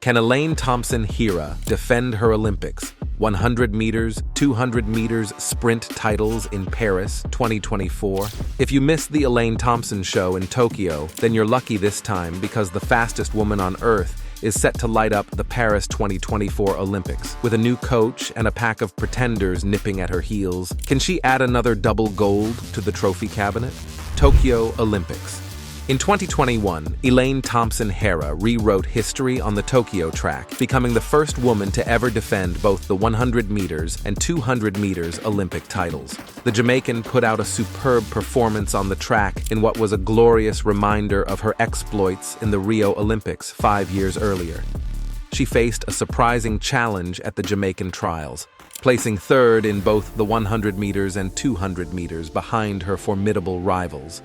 Can Elaine Thompson Herah defend her Olympics 100 meters, 200 meters sprint titles in Paris 2024? If you missed the Elaine Thompson show in Tokyo, then you're lucky this time because the fastest woman on Earth is set to light up the Paris 2024 Olympics. With a new coach and a pack of pretenders nipping at her heels, can she add another double gold to the trophy cabinet? Tokyo Olympics. In 2021, Elaine Thompson Herah rewrote history on the Tokyo track, becoming the first woman to ever defend both the 100 meters and 200 meters Olympic titles. The Jamaican put out a superb performance on the track in what was a glorious reminder of her exploits in the Rio Olympics 5 years earlier. She faced a surprising challenge at the Jamaican trials, placing third in both the 100 meters and 200 meters behind her formidable rivals.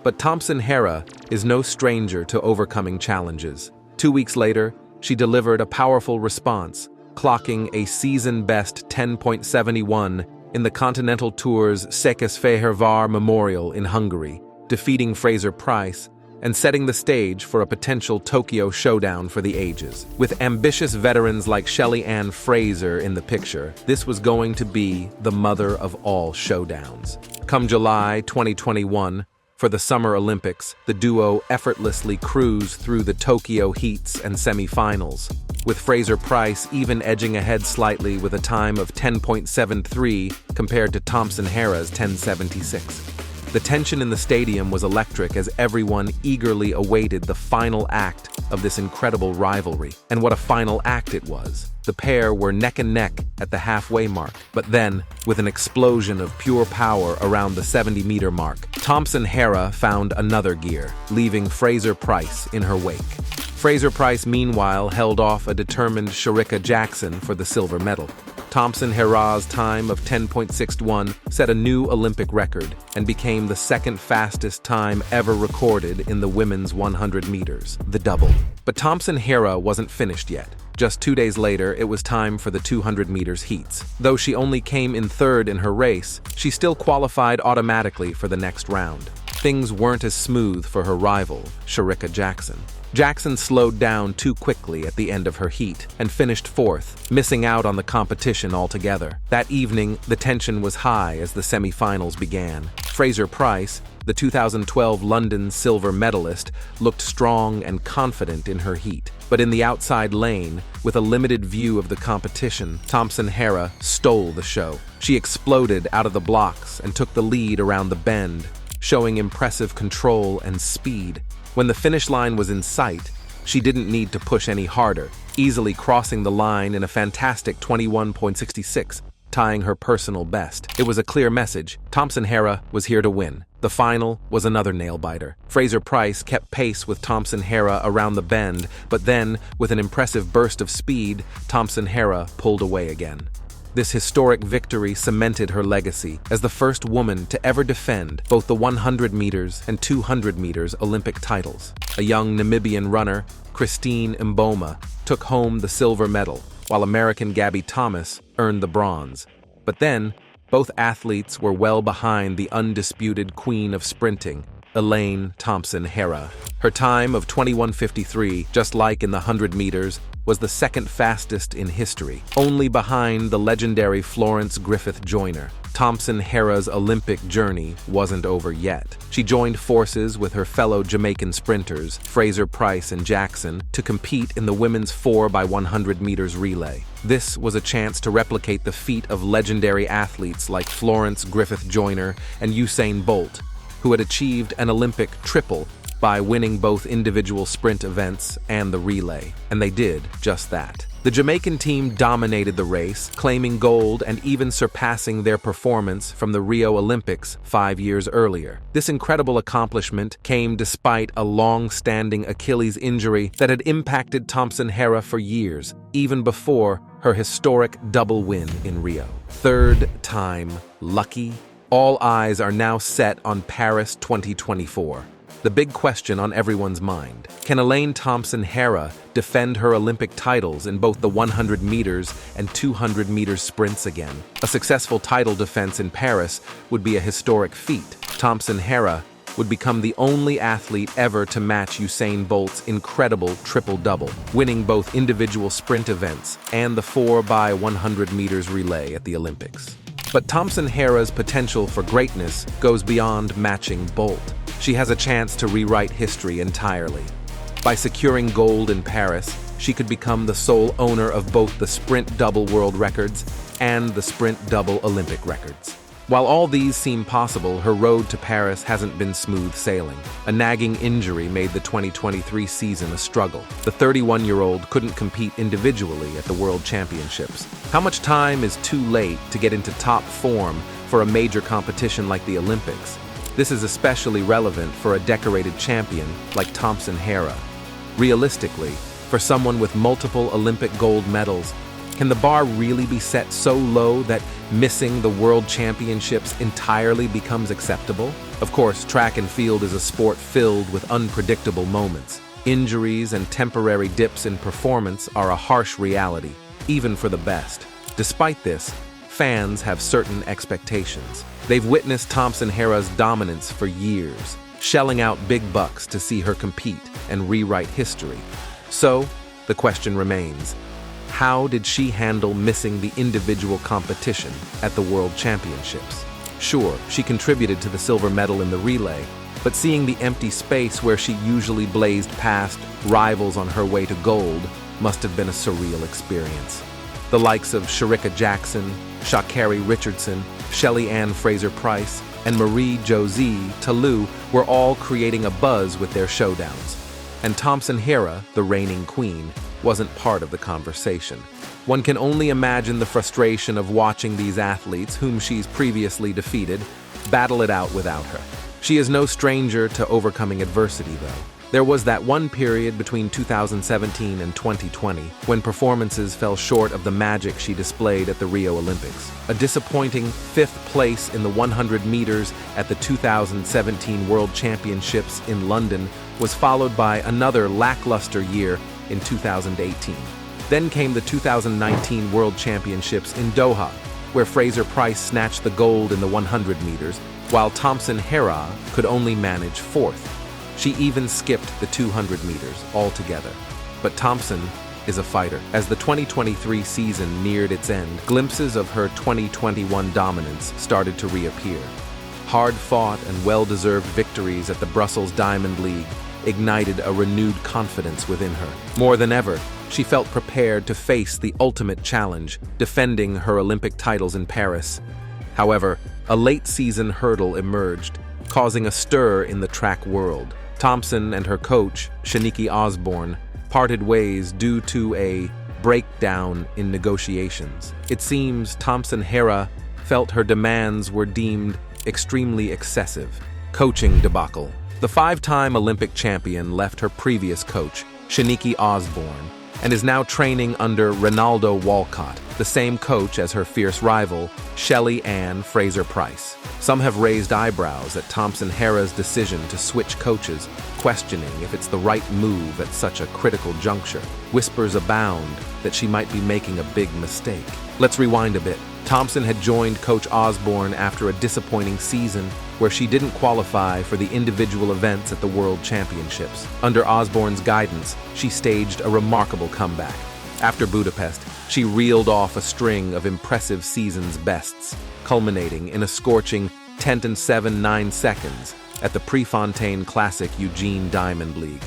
But Thompson Herah is no stranger to overcoming challenges. 2 weeks later, she delivered a powerful response, clocking a season-best 10.71 in the Continental Tour's Székesfehérvár Memorial in Hungary, defeating Fraser Price and setting the stage for a potential Tokyo showdown for the ages. With ambitious veterans like Shelly Ann Fraser in the picture, this was going to be the mother of all showdowns. Come July 2021, for the Summer Olympics, the duo effortlessly cruised through the Tokyo heats and semifinals, with Fraser Price even edging ahead slightly with a time of 10.73 compared to Thompson Herah's 10.76. The tension in the stadium was electric as everyone eagerly awaited the final act of this incredible rivalry. And what a final act it was. The pair were neck and neck at the halfway mark. But then, with an explosion of pure power around the 70-meter mark, Thompson Herah found another gear, leaving Fraser Price in her wake. Fraser Price, meanwhile, held off a determined Shericka Jackson for the silver medal. Thompson Herah's time of 10.61 set a new Olympic record and became the second fastest time ever recorded in the women's 100 meters, the double. But Thompson Herah wasn't finished yet. Just 2 days later, it was time for the 200 meters heats. Though she only came in third in her race, she still qualified automatically for the next round. Things weren't as smooth for her rival, Shericka Jackson. Jackson slowed down too quickly at the end of her heat and finished fourth, missing out on the competition altogether. That evening, the tension was high as the semifinals began. Fraser Price, the 2012 London silver medalist, looked strong and confident in her heat. But in the outside lane, with a limited view of the competition, Thompson Herah stole the show. She exploded out of the blocks and took the lead around the bend, showing impressive control and speed. When the finish line was in sight, she didn't need to push any harder, easily crossing the line in a fantastic 21.66, tying her personal best. It was a clear message. Thompson Herah was here to win. The final was another nail-biter. Fraser Price kept pace with Thompson Herah around the bend, but then, with an impressive burst of speed, Thompson Herah pulled away again. This historic victory cemented her legacy as the first woman to ever defend both the 100 meters and 200 meters Olympic titles. A young Namibian runner, Christine Mboma, took home the silver medal, while American Gabby Thomas earned the bronze. But then, both athletes were well behind the undisputed queen of sprinting, Elaine Thompson Herah. Her time of 21:53, just like in the 100 meters, was the second fastest in history, only behind the legendary Florence Griffith Joyner. Thompson Herah's Olympic journey wasn't over yet. She joined forces with her fellow Jamaican sprinters, Fraser Price and Jackson, to compete in the women's 4x100 meters relay. This was a chance to replicate the feat of legendary athletes like Florence Griffith Joyner and Usain Bolt, who had achieved an Olympic triple by winning both individual sprint events and the relay, and they did just that. The Jamaican team dominated the race, claiming gold and even surpassing their performance from the Rio Olympics 5 years earlier. This incredible accomplishment came despite a long-standing Achilles injury that had impacted Thompson Herah for years, even before her historic double win in Rio. Third time lucky? All eyes are now set on Paris 2024. The big question on everyone's mind: can Elaine Thompson Herah defend her Olympic titles in both the 100 meters and 200 meters sprints again? A successful title defense in Paris would be a historic feat. Thompson Herah would become the only athlete ever to match Usain Bolt's incredible triple-double, winning both individual sprint events and the 4x100 meters relay at the Olympics. But Thompson Herah's potential for greatness goes beyond matching Bolt. She has a chance to rewrite history entirely. By securing gold in Paris, she could become the sole owner of both the sprint double world records and the sprint double Olympic records. While all these seem possible, her road to Paris hasn't been smooth sailing. A nagging injury made the 2023 season a struggle. The 31-year-old couldn't compete individually at the World Championships. How much time is too late to get into top form for a major competition like the Olympics? This is especially relevant for a decorated champion like Thompson Herah. Realistically, for someone with multiple Olympic gold medals, can the bar really be set so low that missing the World Championships entirely becomes acceptable? Of course, track and field is a sport filled with unpredictable moments. Injuries and temporary dips in performance are a harsh reality, even for the best. Despite this, fans have certain expectations. They've witnessed Thompson Herah's dominance for years, shelling out big bucks to see her compete and rewrite history. So, the question remains, how did she handle missing the individual competition at the World Championships? Sure, she contributed to the silver medal in the relay, but seeing the empty space where she usually blazed past rivals on her way to gold must have been a surreal experience. The likes of Shericka Jackson, Sha'Carri Richardson, Shelly Ann Fraser-Pryce, and Marie-Josée Tallou were all creating a buzz with their showdowns. And Thompson Herah, the reigning queen, wasn't part of the conversation. One can only imagine the frustration of watching these athletes, whom she's previously defeated, battle it out without her. She is no stranger to overcoming adversity, though. There was that one period between 2017 and 2020 when performances fell short of the magic she displayed at the Rio Olympics. A disappointing 5th place in the 100 meters at the 2017 World Championships in London was followed by another lackluster year in 2018. Then came the 2019 World Championships in Doha, where Fraser-Pryce snatched the gold in the 100 meters, while Thompson Herah could only manage 4th. She even skipped the 200 meters altogether. But Thompson is a fighter. As the 2023 season neared its end, glimpses of her 2021 dominance started to reappear. Hard-fought and well-deserved victories at the Brussels Diamond League ignited a renewed confidence within her. More than ever, she felt prepared to face the ultimate challenge, defending her Olympic titles in Paris. However, a late-season hurdle emerged, causing a stir in the track world. Thompson and her coach, Shaniki Osborne, parted ways due to a breakdown in negotiations. It seems Thompson Herah felt her demands were deemed extremely excessive. Coaching debacle. The 5-time Olympic champion left her previous coach, Shaniki Osborne, and is now training under Ronaldo Walcott, the same coach as her fierce rival, Shelly Ann Fraser-Pryce. Some have raised eyebrows at Thompson Herah's decision to switch coaches, questioning if it's the right move at such a critical juncture. Whispers abound that she might be making a big mistake. Let's rewind a bit. Thompson had joined Coach Osborne after a disappointing season where she didn't qualify for the individual events at the World Championships. Under Osborne's guidance, she staged a remarkable comeback. After Budapest, she reeled off a string of impressive season's bests, culminating in a scorching 10:07.9 seconds at the Prefontaine Classic Eugene Diamond League.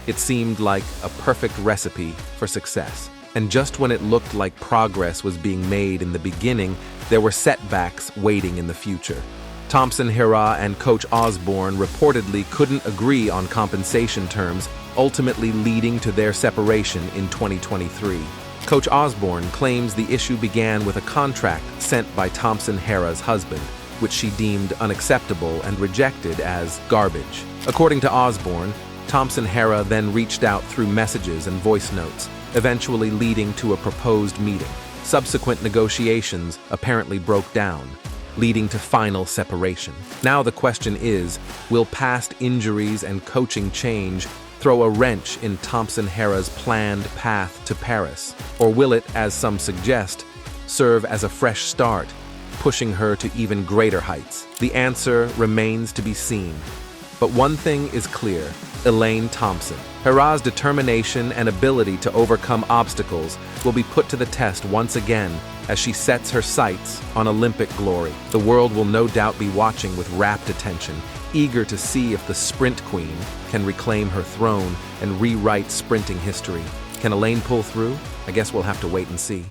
It seemed like a perfect recipe for success. And just when it looked like progress was being made in the beginning, there were setbacks waiting in the future. Thompson Herah and Coach Osborne reportedly couldn't agree on compensation terms, ultimately leading to their separation in 2023. Coach Osborne claims the issue began with a contract sent by Thompson Herah's husband, which she deemed unacceptable and rejected as garbage. According to Osborne, Thompson Herah then reached out through messages and voice notes, eventually leading to a proposed meeting. Subsequent negotiations apparently broke down, leading to final separation. Now the question is, will past injuries and coaching change throw a wrench in Thompson Herah's planned path to Paris? Or will it, as some suggest, serve as a fresh start, pushing her to even greater heights? The answer remains to be seen. But one thing is clear: Elaine Thompson Herah's determination and ability to overcome obstacles will be put to the test once again as she sets her sights on Olympic glory. The world will no doubt be watching with rapt attention, eager to see if the sprint queen can reclaim her throne and rewrite sprinting history. Can Elaine pull through? I guess we'll have to wait and see.